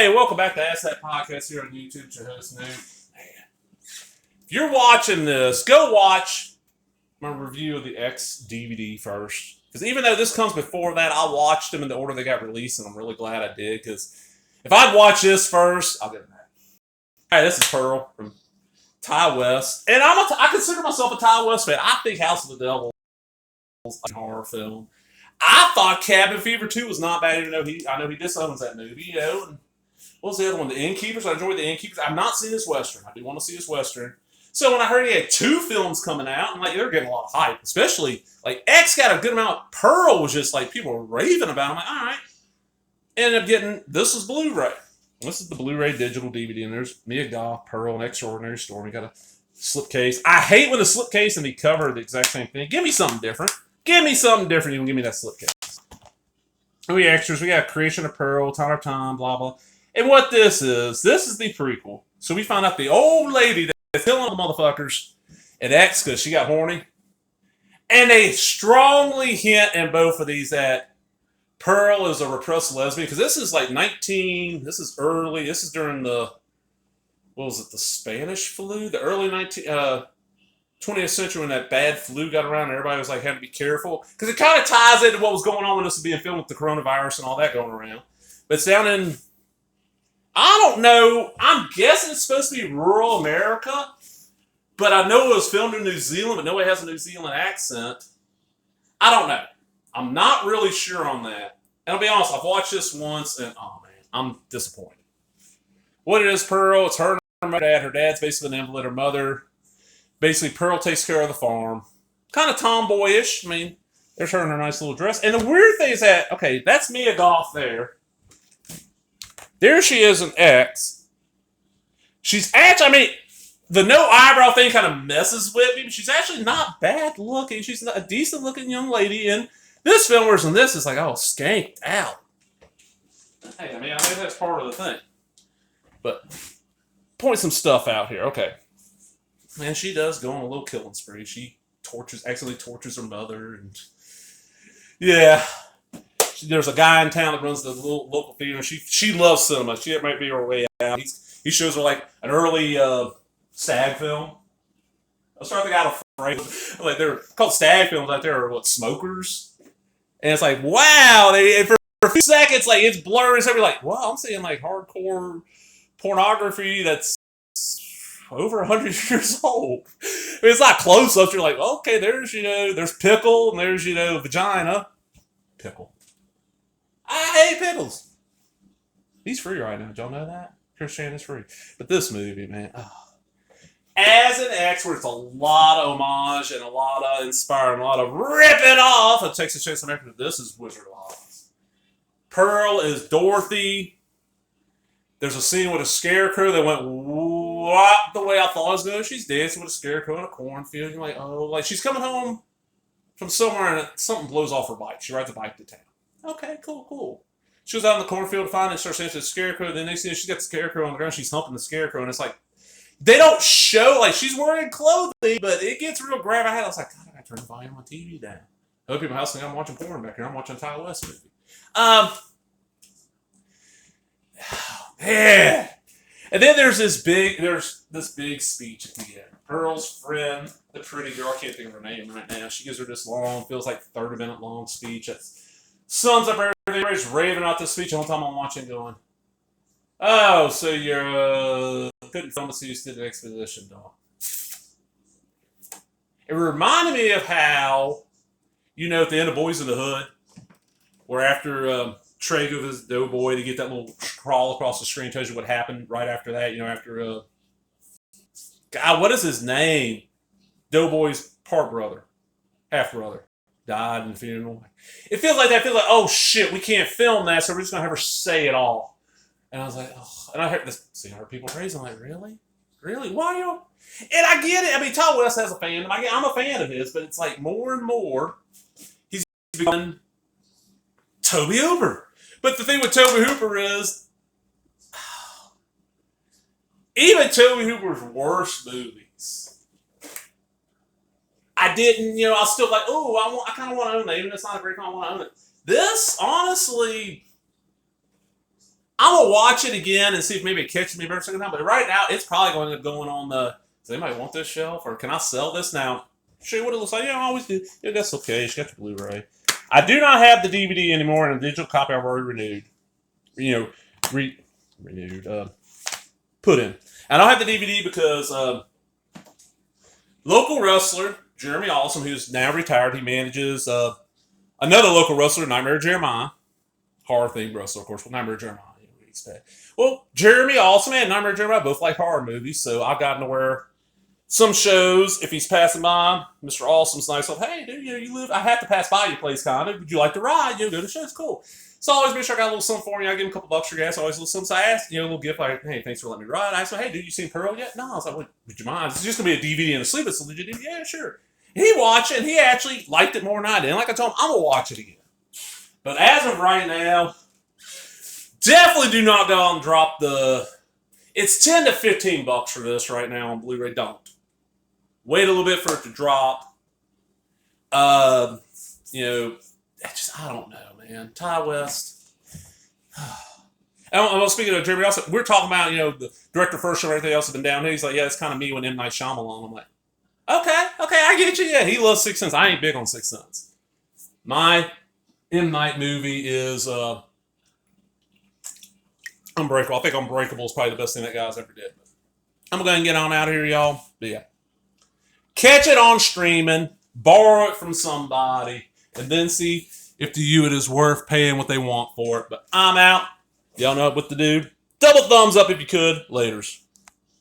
Hey, welcome back to Ask That Podcast here on YouTube. It's your host, Nate. If you're watching this, go watch my review of the X DVD first. Because even though this comes before that, I watched them in the order they got released, and I'm really glad I did. Because if I'd watched this first, I'll get it back. Hey, this is Pearl from Ty West. And I consider myself a Ty West fan. I think House of the Devil is a horror film. I thought Cabin Fever 2 was not bad, even though I know he disowns that movie, you know. And what was the other one? The Innkeepers. I enjoyed The Innkeepers. I've not seen this Western. I do want to see this Western. So when I heard he had 2 films coming out, I'm like, they're getting a lot of hype. Especially, like, X got a good amount. Pearl was just, like, people were raving about it. I'm like, all right. Ended up getting, this is Blu-ray. This is the Blu-ray digital DVD, and there's Mia Goth, Pearl, An Extraordinary Story. We got a slipcase. I hate when the slipcase and the cover are the exact same thing. Give me something different. Give me something different. You can give me that slipcase. We extras. We got Creation of Pearl, Time of Time, blah, blah. And what this is the prequel. So we find out the old lady that's killing the motherfuckers at X because she got horny. And they strongly hint in both of these that Pearl is a repressed lesbian. Because this is like this is during the, what was it, the Spanish flu? The early 20th century when that bad flu got around and everybody was like, had to be careful. Because it kind of ties into what was going on when this was being filmed with the coronavirus and all that going around. But it's down in, I don't know, I'm guessing it's supposed to be rural America. But I know it was filmed in New Zealand, but nobody has a New Zealand accent. I don't know. I'm not really sure on that. And I'll be honest, I've watched this once and, oh man, I'm disappointed. What it is, Pearl, it's her and her dad. Her dad's basically an invalid. Her mother, basically, Pearl takes care of the farm. Kind of tomboyish. I mean, there's her in her nice little dress. And the weird thing is that, okay, that's Mia Goth there. There she is in X. She's actually, I mean, the no eyebrow thing kind of messes with me, but she's actually not bad looking. She's a decent looking young lady. And this film, whereas in this, is like, oh, skanked out. Hey, I mean, I think that's part of the thing. But, point some stuff out here. Okay. Man, she does go on a little killing spree. She accidentally tortures her mother, and yeah, there's a guy in town that runs the little local theater. She loves cinema. She might be her way out. He shows her like an early stag film. I was trying to think out of frame. Like they're called stag films out there, or what, smokers? And it's like, wow, for a few seconds, like it's blurry. So you're like, wow, I'm seeing like hardcore pornography that's over 100 years old. I mean, it's not close up. You're like, okay, there's pickle and there's, vagina. Pickle. I hate pickles. He's free right now. Did y'all know that? Chris Shannon's free. But this movie, man. Oh. As an X, where it's a lot of homage and a lot of inspiring, a lot of ripping off of Texas Chainsaw Massacre, this is Wizard of Oz. Pearl is Dorothy. There's a scene with a scarecrow that went the way I thought it was going. She's dancing with a scarecrow in a cornfield. You're like, oh, like she's coming home from somewhere and something blows off her bike. She rides a bike to town. Okay, cool. She goes out in the cornfield to find it and starts dancing with the scarecrow. Then next thing she's got the scarecrow on the ground. She's humping the scarecrow, and it's like they don't show like she's wearing clothing, but it gets real graphic. I was like, God, I gotta turn the volume on my TV down. Other people in my house think I'm watching porn back here. I'm watching a Ty West movie. Yeah. And then there's this big speech at the end. Pearl's friend, the pretty girl, I can't think of her name right now. She gives her this long, feels like 30-minute long speech. That sums up everything. Everybody's raving out this speech. The whole time I'm watching, going, "Oh, so you're couldn't film us, so you did an exposition, dog." It reminded me of how, at the end of Boys in the Hood, where after Trey goes his doughboy to get that little crawl across the screen, tells you what happened right after that. After God, what is his name? Doughboy's part brother, half brother, died in the funeral. It feels like that. It feels like, oh shit, we can't film that, so we're just gonna have her say it all. And I was like, oh. And I heard this. See, I heard people praising. I'm like, really? Why you? And I get it. I mean, Ty West has a fan. I'm a fan of his, but it's like more and more he's becoming Tobe Hooper. But the thing with Tobe Hooper is, even Tobe Hooper's worst movies, I didn't, I was still like, oh, I kind of want to own that. Even if it's not a great film, I want to own it. This, honestly, I'm gonna watch it again and see if maybe it catches me better second time. But right now, it's probably going to go on the. Does anybody want this shelf, or can I sell this now? Show you what it looks like. Yeah, I always do. Yeah, that's okay. You got your Blu-ray. I do not have the DVD anymore, and a digital copy I've already renewed. Renewed. Put in. I don't have the DVD because local wrestler Jeremy Awesome, who's now retired, he manages another local wrestler, Nightmare Jeremiah, horror-themed wrestler, of course. Well, Nightmare Jeremiah, you would expect. Well, Jeremy Awesome and Nightmare Jeremiah both like horror movies, so I've gotten to where some shows, if he's passing by, Mr. Awesome's nice. Like, hey, dude, you live. I have to pass by your place, kind of. Would you like to ride? Go to the show. It's cool. So I always make sure I got a little something for you. I give him a couple bucks for gas. Always a little something. So I asked, a little gift like, hey, thanks for letting me ride. I asked him, hey, dude, you seen Pearl yet? No. I was like, would you mind? It's just gonna be a DVD and a sleep. It's a legit DVD. Yeah, sure. And he watched it, and he actually liked it more than I did. And like I told him, I'm gonna watch it again. But as of right now, definitely do not go out and drop the. It's $10 to $15 for this right now on Blu-ray. Don't wait a little bit for it to drop. I don't know, man. Ty West. And speaking of Jeremy, also we're talking about the director first show and everything else has been down here. He's like, yeah, it's kind of me when M. Night Shyamalan. I'm like, okay, I get you. Yeah, he loves Sixth Sense. I ain't big on Sixth Sense. My M. Night movie is Unbreakable. I think Unbreakable is probably the best thing that guy's ever did. I'm going to get on out of here, y'all. But yeah. Catch it on streaming, borrow it from somebody, and then see if to you it is worth paying what they want for it. But I'm out. Y'all know what to do. Double thumbs up if you could. Laters.